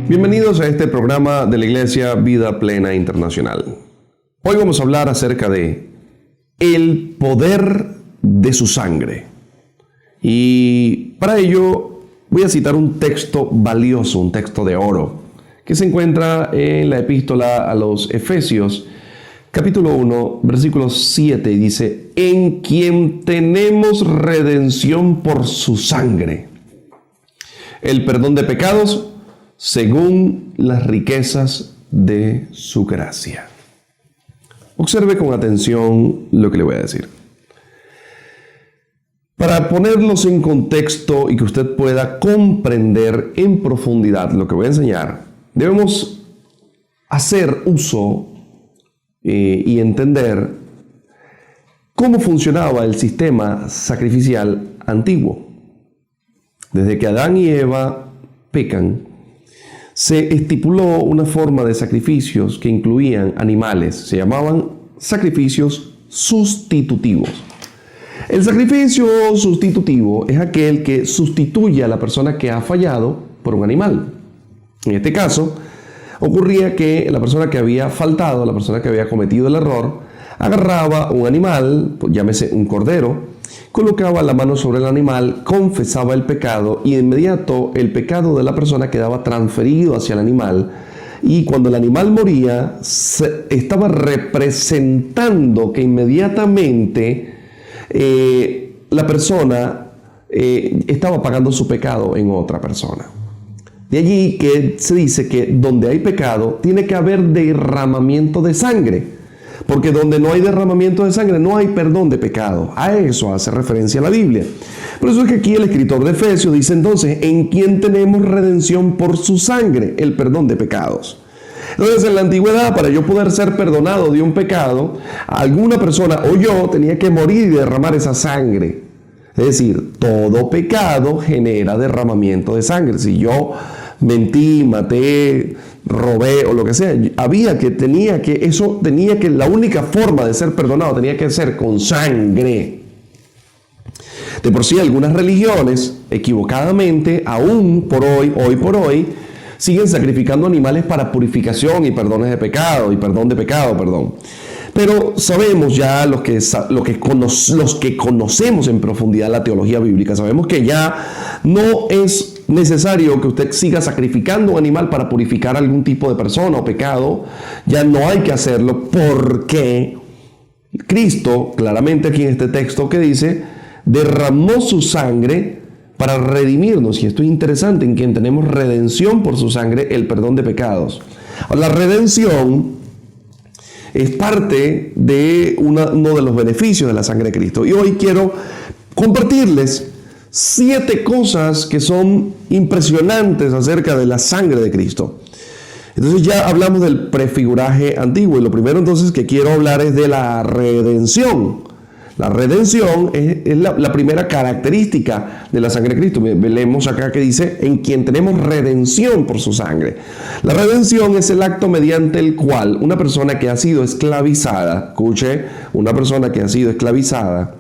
Bienvenidos a este programa de la Iglesia Vida Plena Internacional. Hoy vamos a hablar acerca de el poder de su sangre. Y para ello voy a citar un texto valioso, un texto de oro, que se encuentra en la epístola a los Efesios, capítulo 1, versículo 7, y dice: en quien tenemos redención por su sangre, el perdón de pecados, según las riquezas de su gracia. Observe con atención lo que le voy a decir. Para ponerlos en contexto y que usted pueda comprender en profundidad lo que voy a enseñar, debemos hacer uso y entender cómo funcionaba el sistema sacrificial antiguo. Desde que Adán y Eva pecan, se estipuló una forma de sacrificios que incluían animales. Se llamaban sacrificios sustitutivos. El sacrificio sustitutivo es aquel que sustituye a la persona que ha fallado por un animal. En este caso, ocurría que la persona que había faltado, la persona que había cometido el error, agarraba un animal, llámese un cordero, colocaba la mano sobre el animal, confesaba el pecado y de inmediato el pecado de la persona quedaba transferido hacia el animal, y cuando el animal moría estaba representando que inmediatamente la persona estaba pagando su pecado en otra persona. De allí que se dice que donde hay pecado tiene que haber derramamiento de sangre. Porque donde no hay derramamiento de sangre no hay perdón de pecado. A eso hace referencia la Biblia. Por eso es que aquí el escritor de Efesios dice entonces: en quien tenemos redención por su sangre, el perdón de pecados. Entonces, en la antigüedad, para yo poder ser perdonado de un pecado, alguna persona o yo tenía que morir y derramar esa sangre. Es decir, todo pecado genera derramamiento de sangre. Si yo mentí, maté, robé o lo que sea, la única forma de ser perdonado tenía que ser con sangre. De por sí, algunas religiones equivocadamente, hoy por hoy, siguen sacrificando animales para purificación y perdones de pecado y perdón de pecado, Pero sabemos ya, los que conocemos en profundidad la teología bíblica, sabemos que ya no es necesario que usted siga sacrificando un animal para purificar algún tipo de persona o pecado. Ya no hay que hacerlo, porque Cristo, claramente aquí en este texto que dice, derramó su sangre para redimirnos. Y esto es interesante: en quien tenemos redención por su sangre, el perdón de pecados. La redención es parte de uno de los beneficios de la sangre de Cristo. Y hoy quiero compartirles 7 cosas que son impresionantes acerca de la sangre de Cristo. Entonces ya hablamos del prefiguraje antiguo, y lo primero entonces que quiero hablar es de la redención. La redención es la primera característica de la sangre de Cristo. Leemos acá que dice: en quien tenemos redención por su sangre. La redención es el acto mediante el cual una persona que ha sido esclavizada, escuche, una persona que ha sido esclavizada,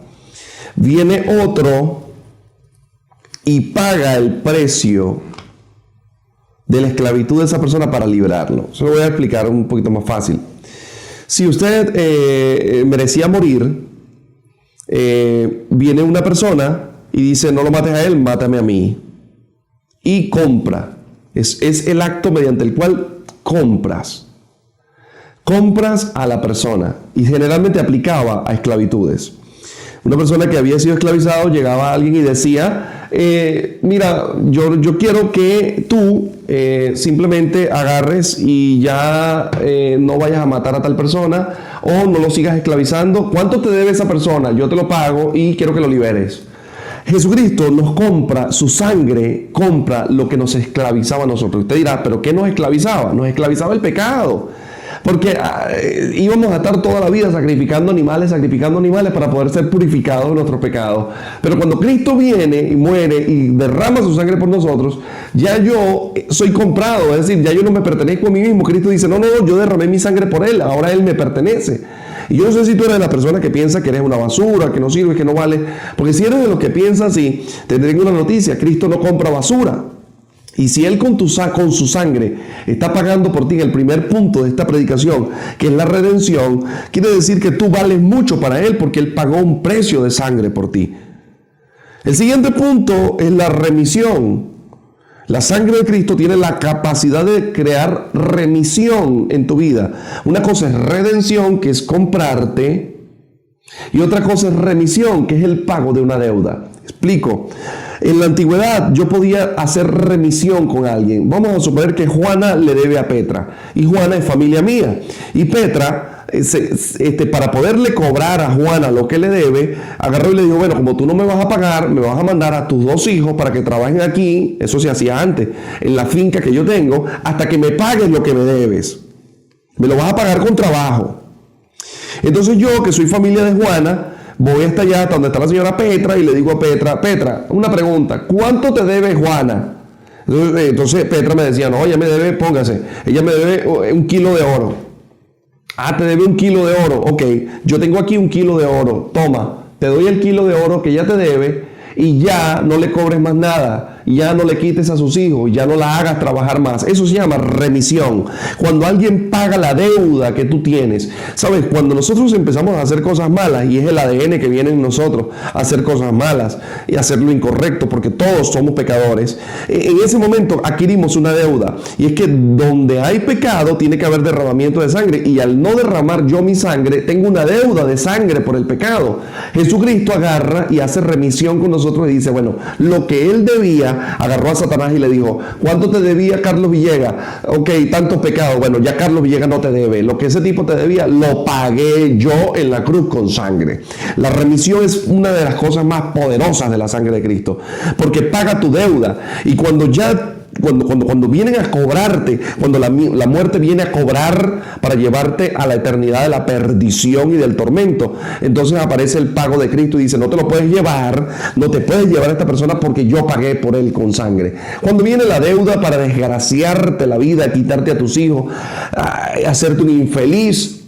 viene otro y paga el precio de la esclavitud de esa persona para librarlo. Se lo voy a explicar un poquito más fácil. Si usted merecía morir, viene una persona y dice: no lo mates a él, mátame a mí. Y compra. Es el acto mediante el cual compras a la persona. Y generalmente aplicaba a esclavitudes. Una persona que había sido esclavizado, llegaba a alguien y decía: mira, yo quiero que tú simplemente agarres y ya no vayas a matar a tal persona, o no lo sigas esclavizando. ¿Cuánto te debe esa persona? Yo te lo pago y quiero que lo liberes. Jesucristo nos compra, su sangre compra lo que nos esclavizaba a nosotros. Usted dirá: ¿pero qué nos esclavizaba? Nos esclavizaba el pecado. Porque íbamos a estar toda la vida sacrificando animales para poder ser purificados de nuestros pecados. Pero cuando Cristo viene y muere y derrama su sangre por nosotros, ya yo soy comprado. Es decir, ya yo no me pertenezco a mí mismo. Cristo dice: no, yo derramé mi sangre por Él, ahora Él me pertenece. Y yo no sé si tú eres de la persona que piensa que eres una basura, que no sirves, que no vale. Porque si eres de los que piensan así, te tengo una noticia: Cristo no compra basura. Y si Él con su sangre está pagando por ti en el primer punto de esta predicación, que es la redención, quiere decir que tú vales mucho para Él porque Él pagó un precio de sangre por ti. El siguiente punto es la remisión. La sangre de Cristo tiene la capacidad de crear remisión en tu vida. Una cosa es redención, que es comprarte, y otra cosa es remisión, que es el pago de una deuda. Explico. En la antigüedad yo podía hacer remisión con alguien. Vamos a suponer que Juana le debe a Petra, y Juana es familia mía, y Petra, para poderle cobrar a Juana lo que le debe, agarró y le dijo, bueno, como tú no me vas a pagar, me vas a mandar a tus 2 hijos para que trabajen aquí, eso se hacía antes, en la finca que yo tengo, hasta que me pagues lo que me debes. Me lo vas a pagar con trabajo. Entonces yo, que soy familia de Juana, voy hasta allá, hasta donde está la señora Petra, y le digo a Petra, Petra, una pregunta, ¿cuánto te debe Juana? Entonces Petra me decía, no, ella me debe, póngase, ella me debe 1 kilo de oro. Ah, te debe 1 kilo de oro. Ok, yo tengo aquí 1 kilo de oro. Toma, te doy el kilo de oro que ya te debe y ya no le cobres más nada. Ya no le quites a sus hijos, ya no la hagas trabajar más. Eso se llama remisión. Cuando alguien paga la deuda que tú tienes. ¿Sabes? Cuando nosotros empezamos a hacer cosas malas, y es el ADN que viene en nosotros, a hacer cosas malas y hacer lo incorrecto, porque todos somos pecadores, en ese momento adquirimos una deuda. Y es que donde hay pecado tiene que haber derramamiento de sangre. Y al no derramar yo mi sangre, tengo una deuda de sangre por el pecado. Jesucristo agarra y hace remisión con nosotros y dice, bueno, lo que Él debía, agarró a Satanás y le dijo, ¿cuánto te debía Carlos Villegas? Ok, tantos pecados. Bueno, ya Carlos Villegas no te debe. Lo que ese tipo te debía, lo pagué yo en la cruz con sangre. La remisión es una de las cosas más poderosas de la sangre de Cristo, porque paga tu deuda. Y cuando vienen a cobrarte, cuando la muerte viene a cobrar para llevarte a la eternidad de la perdición y del tormento, entonces aparece el pago de Cristo y dice, no te lo puedes llevar, no te puedes llevar a esta persona porque yo pagué por él con sangre. Cuando viene la deuda para desgraciarte la vida, quitarte a tus hijos, hacerte un infeliz,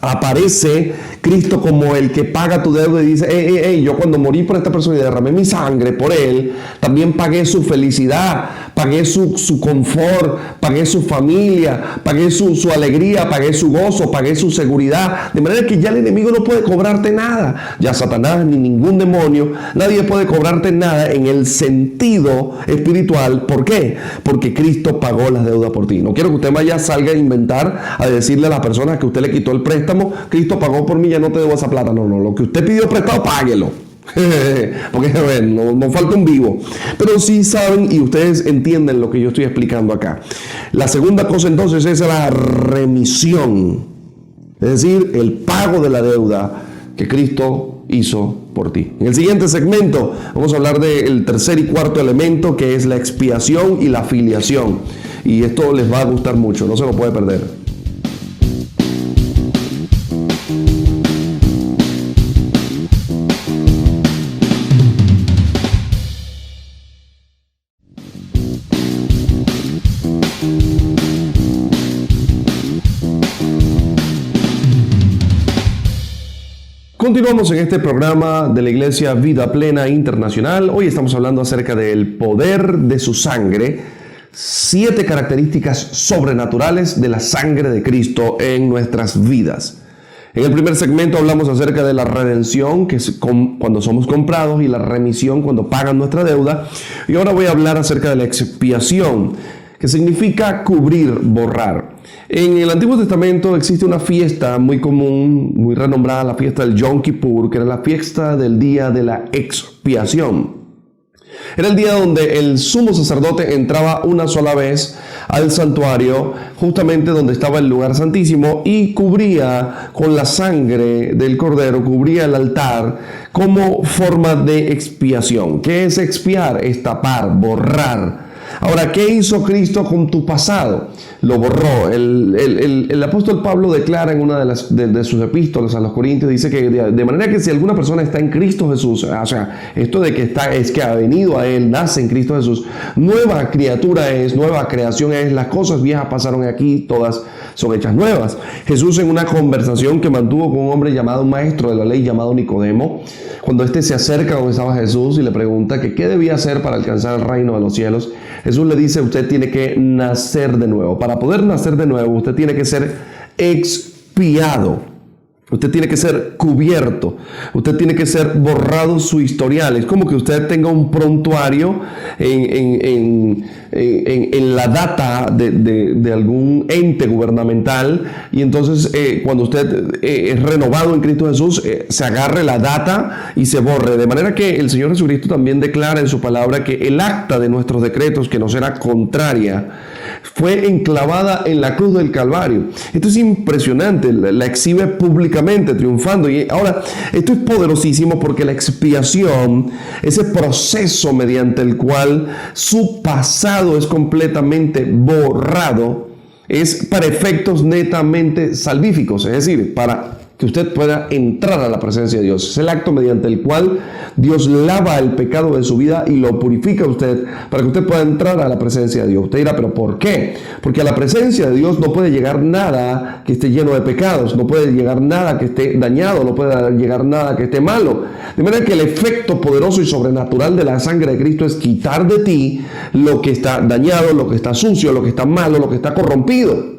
aparece Cristo como el que paga tu deuda y dice, yo cuando morí por esta persona y derramé mi sangre por él, también pagué su felicidad, pagué su confort, pagué su familia, pagué su alegría, pagué su gozo, pagué su seguridad, de manera que ya el enemigo no puede cobrarte nada, ya Satanás ni ningún demonio, nadie puede cobrarte nada en el sentido espiritual. ¿Por qué? Porque Cristo pagó las deudas por ti. No quiero que usted vaya, salga a inventar, a decirle a las personas que usted le quitó el préstamo, Cristo pagó por mí, ya no te debo esa plata. No, lo que usted pidió prestado, páguelo. Porque no falta un vivo. Pero sí saben y ustedes entienden lo que yo estoy explicando acá. La segunda cosa entonces es la remisión, es decir, el pago de la deuda que Cristo hizo por ti. En el siguiente segmento vamos a hablar del tercer y cuarto elemento, que es la expiación y la filiación. Y esto les va a gustar mucho, no se lo puede perder. Continuamos en este programa de la Iglesia Vida Plena Internacional. Hoy estamos hablando acerca del poder de su sangre, 7 características sobrenaturales de la sangre de Cristo en nuestras vidas. En el primer segmento hablamos acerca de la redención, que es cuando somos comprados, y la remisión, cuando pagan nuestra deuda. Y ahora voy a hablar acerca de la expiación, que significa cubrir, borrar. En el Antiguo Testamento existe una fiesta muy común, muy renombrada, la fiesta del Yom Kippur, que era la fiesta del día de la expiación. Era el día donde el sumo sacerdote entraba una sola vez al santuario, justamente donde estaba el lugar santísimo, y cubría con la sangre del cordero, cubría el altar como forma de expiación. ¿Qué es expiar? Es tapar, borrar. Ahora, ¿qué hizo Cristo con tu pasado? Lo borró. El apóstol Pablo declara en una de sus epístolas a los Corintios, dice que de manera que si alguna persona está en Cristo Jesús, o sea, esto de que es que ha venido a él, nace en Cristo Jesús, nueva criatura es, nueva creación es, las cosas viejas pasaron aquí, todas son hechas nuevas. Jesús, en una conversación que mantuvo con un hombre llamado, un maestro de la ley llamado Nicodemo, cuando éste se acerca donde estaba Jesús y le pregunta que qué debía hacer para alcanzar el reino de los cielos, Jesús le dice, usted tiene que nacer de nuevo. Para poder nacer de nuevo, usted tiene que ser expiado. Usted tiene que ser cubierto, usted tiene que ser borrado su historial. Es como que usted tenga un prontuario en la data de algún ente gubernamental, y entonces cuando usted es renovado en Cristo Jesús, se agarre la data y se borre. De manera que el Señor Jesucristo también declara en su palabra que el acta de nuestros decretos, que nos era contraria, fue enclavada en la cruz del Calvario. Esto es impresionante, la exhibe públicamente, triunfando. Y ahora, esto es poderosísimo porque la expiación, ese proceso mediante el cual su pasado es completamente borrado, es para efectos netamente salvíficos, es decir, para que usted pueda entrar a la presencia de Dios. Es el acto mediante el cual Dios lava el pecado de su vida y lo purifica a usted para que usted pueda entrar a la presencia de Dios. Usted dirá, ¿pero por qué? Porque a la presencia de Dios no puede llegar nada que esté lleno de pecados, no puede llegar nada que esté dañado, no puede llegar nada que esté malo. De manera que el efecto poderoso y sobrenatural de la sangre de Cristo es quitar de ti lo que está dañado, lo que está sucio, lo que está malo, lo que está corrompido.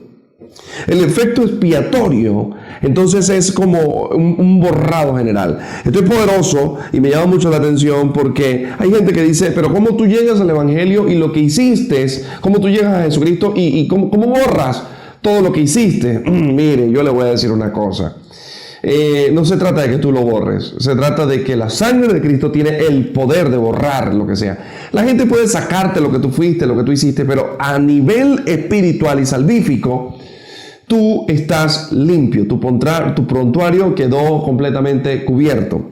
El efecto expiatorio, entonces, es como un borrado general. Esto es poderoso y me llama mucho la atención porque hay gente que dice, pero ¿cómo tú llegas al Evangelio y lo que hiciste? ¿Cómo tú llegas a Jesucristo y cómo borras todo lo que hiciste? Mire, yo le voy a decir una cosa. No se trata de que tú lo borres, se trata de que la sangre de Cristo tiene el poder de borrar lo que sea. La gente puede sacarte lo que tú fuiste, lo que tú hiciste, pero a nivel espiritual y salvífico, tú estás limpio, tu prontuario quedó completamente cubierto.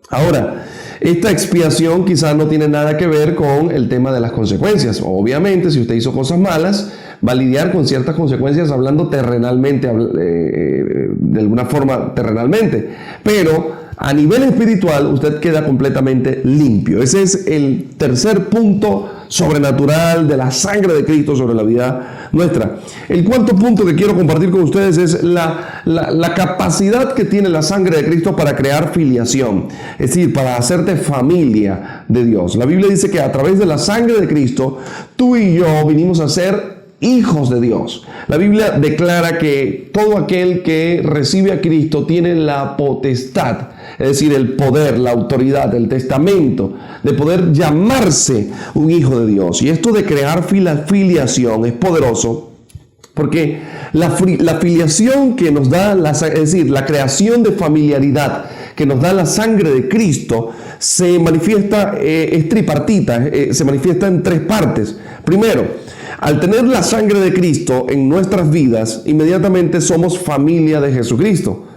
Ahora, esta expiación quizás no tiene nada que ver con el tema de las consecuencias. Obviamente, si usted hizo cosas malas, va a lidiar con ciertas consecuencias hablando terrenalmente, de alguna forma terrenalmente. Pero a nivel espiritual, usted queda completamente limpio. Ese es el tercer punto sobrenatural de la sangre de Cristo sobre la vida nuestra. El cuarto punto que quiero compartir con ustedes es la capacidad que tiene la sangre de Cristo para crear filiación, es decir, para hacerte familia de Dios. La Biblia dice que a través de la sangre de Cristo, tú y yo vinimos a ser hijos de Dios. La Biblia declara que todo aquel que recibe a Cristo tiene la potestad, es decir, el poder, la autoridad, el testamento de poder llamarse un hijo de Dios. Y esto de crear filiación es poderoso porque la filiación que nos da, es decir, la creación de familiaridad que nos da la sangre de Cristo se manifiesta, es tripartita, se manifiesta en tres partes. Primero, al tener la sangre de Cristo en nuestras vidas, inmediatamente somos familia de Jesucristo.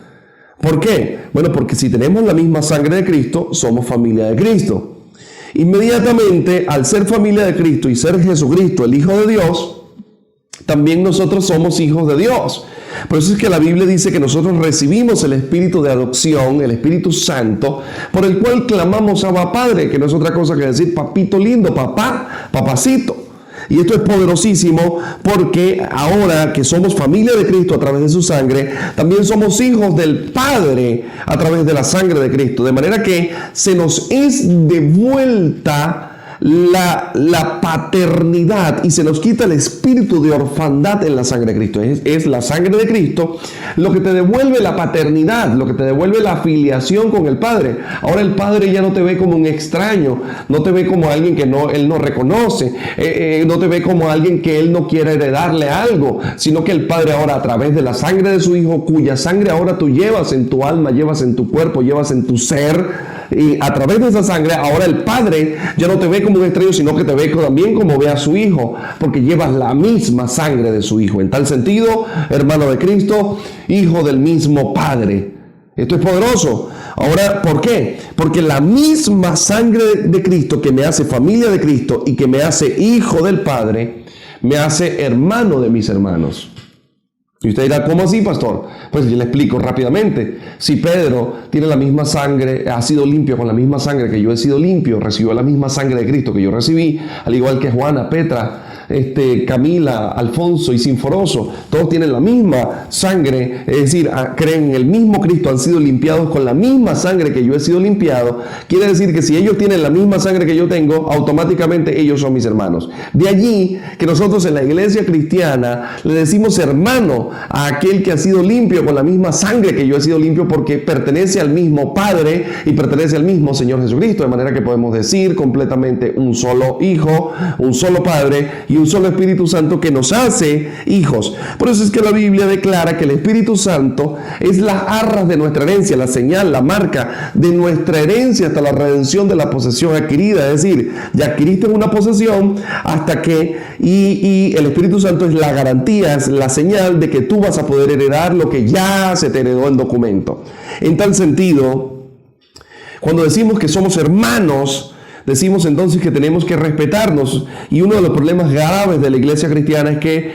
¿Por qué? Bueno, porque si tenemos la misma sangre de Cristo, somos familia de Cristo. Inmediatamente, al ser familia de Cristo y ser Jesucristo el Hijo de Dios, también nosotros somos hijos de Dios. Por eso es que la Biblia dice que nosotros recibimos el espíritu de adopción, el Espíritu Santo, por el cual clamamos Abba Padre, que no es otra cosa que decir papito lindo, papá, papacito. Y esto es poderosísimo porque ahora que somos familia de Cristo a través de su sangre, también somos hijos del Padre a través de la sangre de Cristo. De manera que se nos es devuelta la paternidad y se nos quita el espíritu de orfandad en la sangre de Cristo. Es la sangre de Cristo lo que te devuelve la paternidad, lo que te devuelve la afiliación con el Padre. Ahora el Padre ya no te ve como un extraño, no te ve como alguien que Él no reconoce, no te ve como alguien que Él no quiere heredarle algo, sino que el Padre ahora, a través de la sangre de su Hijo, cuya sangre ahora tú llevas en tu alma, llevas en tu cuerpo, llevas en tu ser, y a través de esa sangre, ahora el Padre ya no te ve como un extraño, sino que te ve también como ve a su Hijo, porque llevas la misma sangre de su Hijo. En tal sentido, hermano de Cristo, hijo del mismo Padre. Esto es poderoso. Ahora, ¿por qué? Porque la misma sangre de Cristo que me hace familia de Cristo y que me hace hijo del Padre, me hace hermano de mis hermanos. Y usted dirá, ¿cómo así, pastor? Pues yo le explico rápidamente. Si Pedro tiene la misma sangre, ha sido limpio con la misma sangre que yo he sido limpio, recibió la misma sangre de Cristo que yo recibí, al igual que Juana, Petra, Camila, Alfonso y Sinforoso, todos tienen la misma sangre, es decir, creen en el mismo Cristo, han sido limpiados con la misma sangre que yo he sido limpiado. Quiere decir que si ellos tienen la misma sangre que yo tengo, automáticamente ellos son mis hermanos. De allí que nosotros en la iglesia cristiana le decimos hermano a aquel que ha sido limpio con la misma sangre que yo he sido limpio, porque pertenece al mismo Padre y pertenece al mismo Señor Jesucristo, de manera que podemos decir completamente un solo Hijo, un solo Padre y un solo Espíritu Santo que nos hace hijos. Por eso es que la Biblia declara que el Espíritu Santo es las arras de nuestra herencia, la señal, la marca de nuestra herencia hasta la redención de la posesión adquirida. Es decir, ya adquiriste una posesión hasta que, y el Espíritu Santo es la garantía, es la señal de que tú vas a poder heredar lo que ya se te heredó en documento. En tal sentido, cuando decimos que somos hermanos, decimos entonces que tenemos que respetarnos, y uno de los problemas graves de la iglesia cristiana es que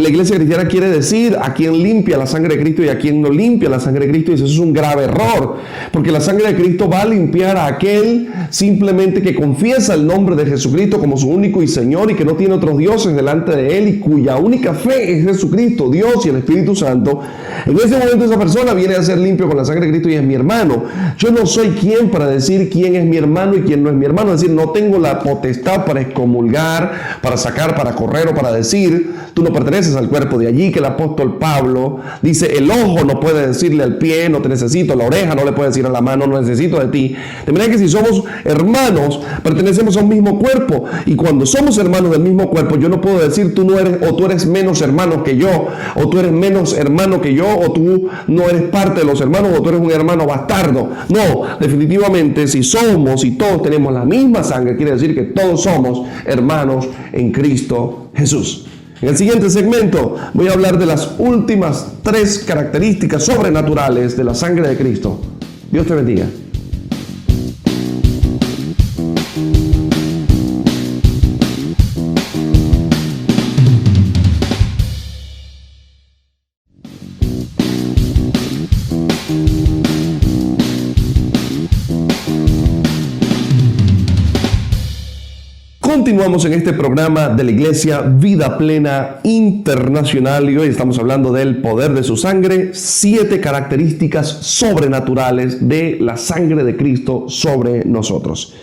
la iglesia cristiana quiere decir a quién limpia la sangre de Cristo y a quién no limpia la sangre de Cristo, y eso es un grave error, porque la sangre de Cristo va a limpiar a aquel simplemente que confiesa el nombre de Jesucristo como su único y Señor y que no tiene otros dioses delante de él y cuya única fe es Jesucristo, Dios y el Espíritu Santo. En ese momento esa persona viene a ser limpio con la sangre de Cristo y es mi hermano. Yo no soy quien para decir quién es mi hermano y quién no es mi hermano, es decir, no tengo la potestad para excomulgar, para sacar, para correr o para decir, tú no perteneces al cuerpo. De allí que el apóstol Pablo dice, el ojo no puede decirle al pie, no te necesito, la oreja no le puede decir a la mano, no necesito de ti. De manera que si somos hermanos, pertenecemos a un mismo cuerpo, y cuando somos hermanos del mismo cuerpo, yo no puedo decir tú no eres, o tú eres menos hermano que yo, o tú eres menos hermano que yo, o tú no eres parte de los hermanos, o tú eres un hermano bastardo. No, definitivamente si somos y todos tenemos la misma sangre, quiere decir que todos somos hermanos en Cristo Jesús. En el siguiente segmento voy a hablar de las últimas 3 características sobrenaturales de la sangre de Cristo. Dios te bendiga. Continuamos en este programa de la Iglesia Vida Plena Internacional, y hoy estamos hablando del poder de su sangre, 7 características sobrenaturales de la sangre de Cristo sobre nosotros.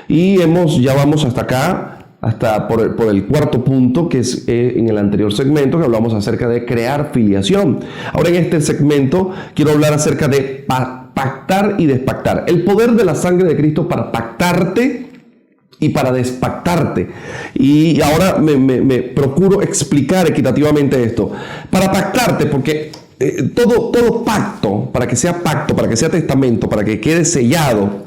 Y ya vamos hasta acá, hasta por el cuarto punto, que es en el anterior segmento, que hablamos acerca de crear filiación. Ahora en este segmento quiero hablar acerca de pactar y despactar. El poder de la sangre de Cristo para pactarte y para despactarte. Y ahora me procuro explicar equitativamente esto. Para pactarte, porque todo pacto, para que sea testamento, para que quede sellado,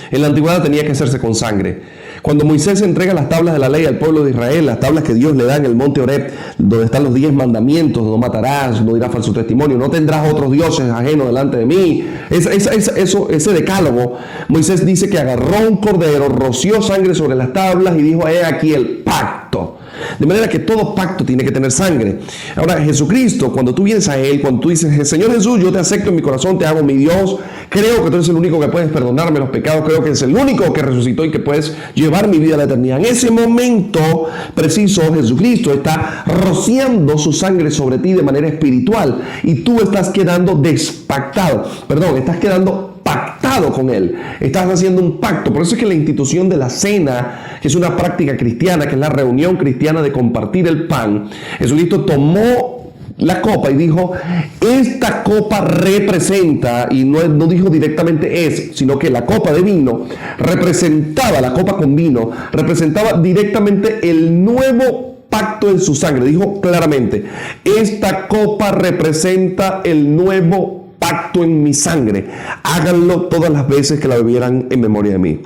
en la antigüedad tenía que hacerse con sangre. Cuando Moisés entrega las tablas de la ley al pueblo de Israel, las tablas que Dios le da en el monte Horeb, donde están los 10 mandamientos: no matarás, no dirás falso testimonio, no tendrás otros dioses ajenos delante de mí. Ese decálogo, Moisés dice que agarró un cordero, roció sangre sobre las tablas y dijo: he aquí el pacto. De manera que todo pacto tiene que tener sangre. Ahora, Jesucristo, cuando tú vienes a Él, cuando tú dices: Señor Jesús, yo te acepto en mi corazón, te hago mi Dios, creo que tú eres el único que puedes perdonarme los pecados, creo que eres el único que resucitó y que puedes llevar mi vida a la eternidad. En ese momento preciso, Jesucristo está rociando su sangre sobre ti de manera espiritual, y tú estás quedando estás quedando pactado con Él, estás haciendo un pacto. Por eso es que la institución de la cena, que es una práctica cristiana, que es la reunión cristiana de compartir el pan, Jesucristo tomó la copa y dijo: esta copa representa, y no dijo directamente sino que la copa de vino representaba, la copa con vino representaba directamente el nuevo pacto en su sangre. Dijo claramente: esta copa representa el nuevo pacto en mi sangre, háganlo todas las veces que la bebieran en memoria de mí.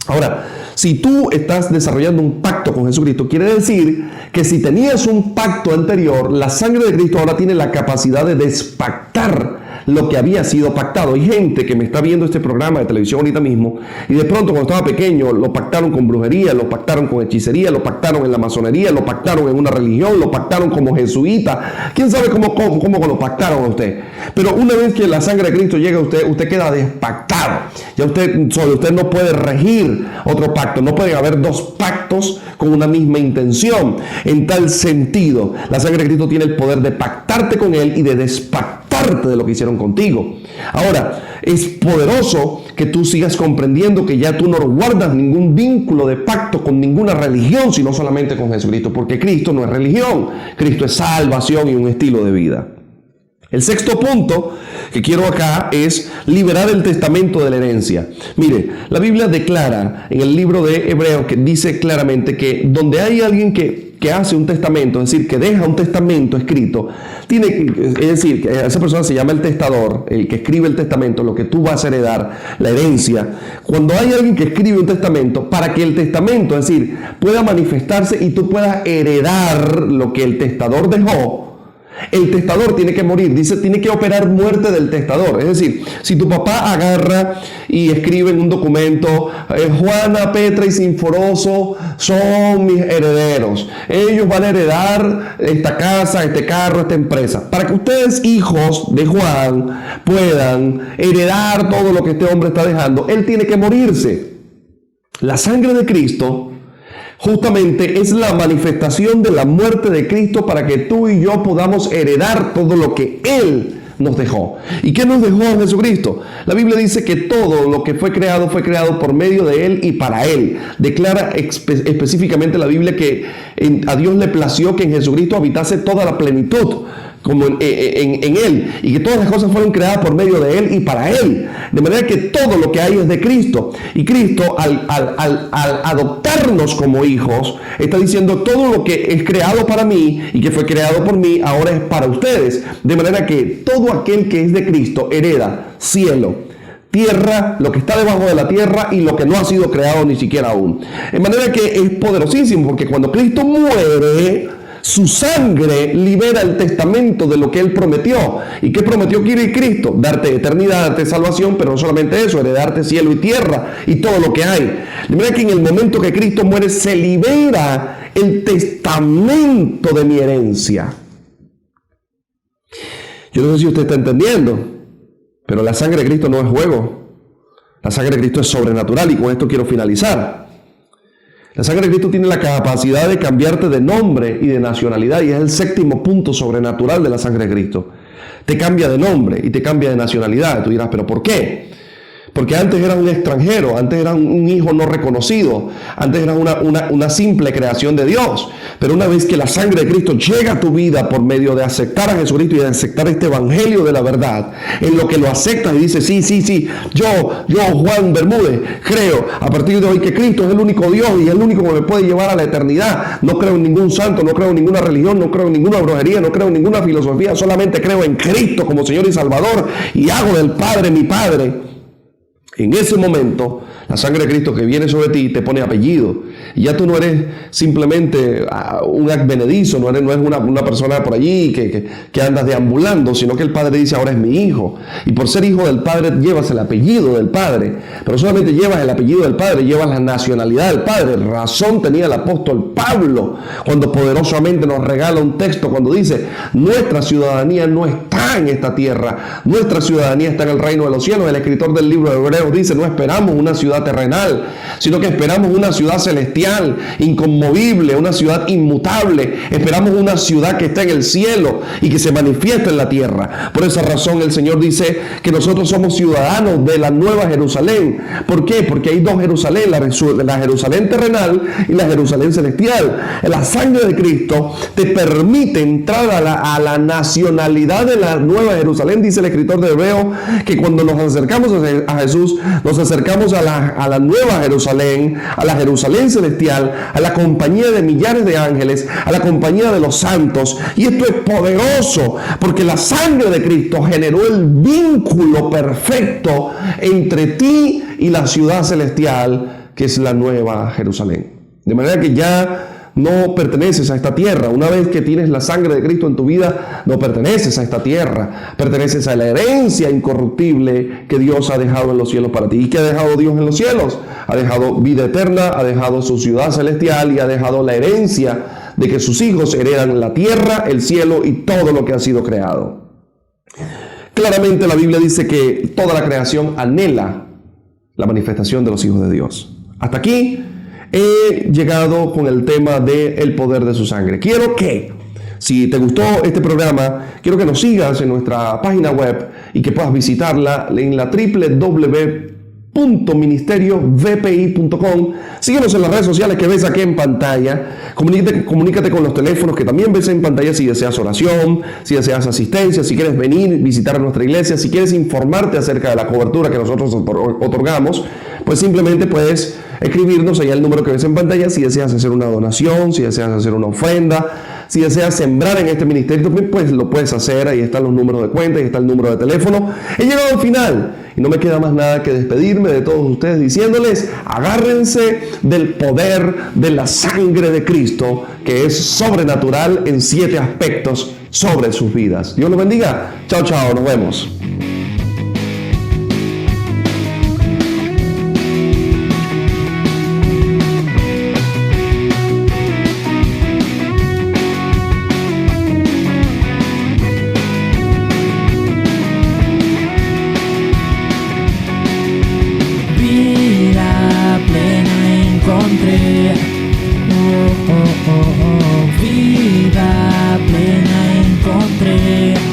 Ahora, si tú estás desarrollando un pacto con Jesucristo, quiere decir que si tenías un pacto anterior, la sangre de Cristo ahora tiene la capacidad de despactar lo que había sido pactado. Hay gente que me está viendo este programa de televisión ahorita mismo y de pronto cuando estaba pequeño lo pactaron con brujería, lo pactaron con hechicería, lo pactaron en la masonería, lo pactaron en una religión, lo pactaron como jesuita. ¿Quién sabe cómo lo pactaron a usted? Pero una vez que la sangre de Cristo llega a usted, usted queda despactado. Ya sobre usted no puede regir otro pacto. No pueden haber dos pactos con una misma intención. En tal sentido, la sangre de Cristo tiene el poder de pactarte con Él y de despactarte de lo que hicieron contigo. Ahora, es poderoso que tú sigas comprendiendo que ya tú no guardas ningún vínculo de pacto con ninguna religión, sino solamente con Jesucristo, porque Cristo no es religión. Cristo es salvación y un estilo de vida. El sexto punto que quiero acá es liberar el testamento de la herencia. Mire, la Biblia declara en el libro de Hebreos que dice claramente que donde hay alguien que hace un testamento, es decir, que deja un testamento escrito, es decir, que esa persona se llama el testador, el que escribe el testamento, lo que tú vas a heredar, la herencia. Cuando hay alguien que escribe un testamento, para que el testamento, es decir, pueda manifestarse y tú puedas heredar lo que el testador dejó, el testador tiene que morir. Dice, tiene que operar muerte del testador. Es decir, si tu papá agarra y escribe en un documento, Juana, Petra y Sinforoso son mis herederos, ellos van a heredar esta casa, este carro, esta empresa. Para que ustedes, hijos de Juan, puedan heredar todo lo que este hombre está dejando, él tiene que morirse. La sangre de Cristo justamente es la manifestación de la muerte de Cristo para que tú y yo podamos heredar todo lo que Él nos dejó. ¿Y qué nos dejó Jesucristo? La Biblia dice que todo lo que fue creado por medio de Él y para Él. Declara específicamente la Biblia que a Dios le plació que en Jesucristo habitase toda la plenitud, como en Él, y que todas las cosas fueron creadas por medio de Él y para Él, de manera que todo lo que hay es de Cristo. Y Cristo, al adoptarnos como hijos, está diciendo, todo lo que es creado para mí y que fue creado por mí, ahora es para ustedes, de manera que todo aquel que es de Cristo hereda cielo, tierra, lo que está debajo de la tierra y lo que no ha sido creado ni siquiera aún. De manera que es poderosísimo, porque cuando Cristo muere, su sangre libera el testamento de lo que Él prometió. ¿Y qué prometió Cristo? Darte eternidad, darte salvación, pero no solamente eso, heredarte cielo y tierra y todo lo que hay. De manera que en el momento que Cristo muere, se libera el testamento de mi herencia. Yo no sé si usted está entendiendo, pero la sangre de Cristo no es juego. La sangre de Cristo es sobrenatural, y con esto quiero finalizar. La sangre de Cristo tiene la capacidad de cambiarte de nombre y de nacionalidad, y es el séptimo punto sobrenatural de la sangre de Cristo. Te cambia de nombre y te cambia de nacionalidad. Tú dirás, ¿pero por qué? Porque antes eras un extranjero, antes eras un hijo no reconocido, antes eras una simple creación de Dios. Pero una vez que la sangre de Cristo llega a tu vida por medio de aceptar a Jesucristo y de aceptar este evangelio de la verdad, en lo que lo aceptas y dices, sí, yo Juan Bermúdez, creo a partir de hoy que Cristo es el único Dios y el único que me puede llevar a la eternidad. No creo en ningún santo, no creo en ninguna religión, no creo en ninguna brujería, no creo en ninguna filosofía, solamente creo en Cristo como Señor y Salvador y hago del Padre mi Padre. En ese momento, la sangre de Cristo que viene sobre ti te pone apellido. Y ya tú no eres simplemente un advenedizo, no es una persona por allí que andas deambulando, sino que el Padre dice, ahora es mi hijo. Y por ser hijo del Padre, llevas el apellido del Padre. Pero solamente llevas el apellido del Padre, llevas la nacionalidad del Padre. Razón tenía el apóstol Pablo cuando poderosamente nos regala un texto cuando dice, nuestra ciudadanía no está en esta tierra, nuestra ciudadanía está en el reino de los cielos. El escritor del libro de Hebreos dice, no esperamos una ciudad terrenal, sino que esperamos una ciudad celestial, inconmovible, una ciudad inmutable. Esperamos una ciudad que está en el cielo y que se manifiesta en la tierra. Por esa razón el Señor dice que nosotros somos ciudadanos de la nueva Jerusalén. ¿Por qué? Porque hay dos Jerusalén, la Jerusalén terrenal y la Jerusalén celestial. La sangre de Cristo te permite entrar a la nacionalidad de la nueva Jerusalén. Dice el escritor de Hebreos que cuando nos acercamos a Jesús, nos acercamos a la nueva Jerusalén, a la Jerusalén celestial, a la compañía de millares de ángeles, a la compañía de los santos. Y esto es poderoso porque la sangre de Cristo generó el vínculo perfecto entre ti y la ciudad celestial, que es la nueva Jerusalén. De manera que ya no perteneces a esta tierra. Una vez que tienes la sangre de Cristo en tu vida, no perteneces a esta tierra. Perteneces a la herencia incorruptible que Dios ha dejado en los cielos para ti. ¿Y qué ha dejado Dios en los cielos? Ha dejado vida eterna, ha dejado su ciudad celestial y ha dejado la herencia de que sus hijos heredan la tierra, el cielo y todo lo que ha sido creado. Claramente la Biblia dice que toda la creación anhela la manifestación de los hijos de Dios. Hasta aquí he llegado con el tema del poder de su sangre. Quiero que, si te gustó este programa, quiero que nos sigas en nuestra página web y que puedas visitarla en la www.ministeriovpi.com. Síguenos en las redes sociales que ves aquí en pantalla. Comunícate con los teléfonos que también ves en pantalla si deseas oración, si deseas asistencia, si quieres venir, visitar a nuestra iglesia, si quieres informarte acerca de la cobertura que nosotros otorgamos, pues simplemente puedes escribirnos allá el número que ves en pantalla si deseas hacer una donación, si deseas hacer una ofrenda, si deseas sembrar en este ministerio, pues lo puedes hacer. Ahí están los números de cuenta, ahí está el número de teléfono. He llegado al final y no me queda más nada que despedirme de todos ustedes diciéndoles: agárrense del poder de la sangre de Cristo, que es sobrenatural en 7 aspectos sobre sus vidas. Dios los bendiga. Chao, chao, nos vemos. Vida plena encontré.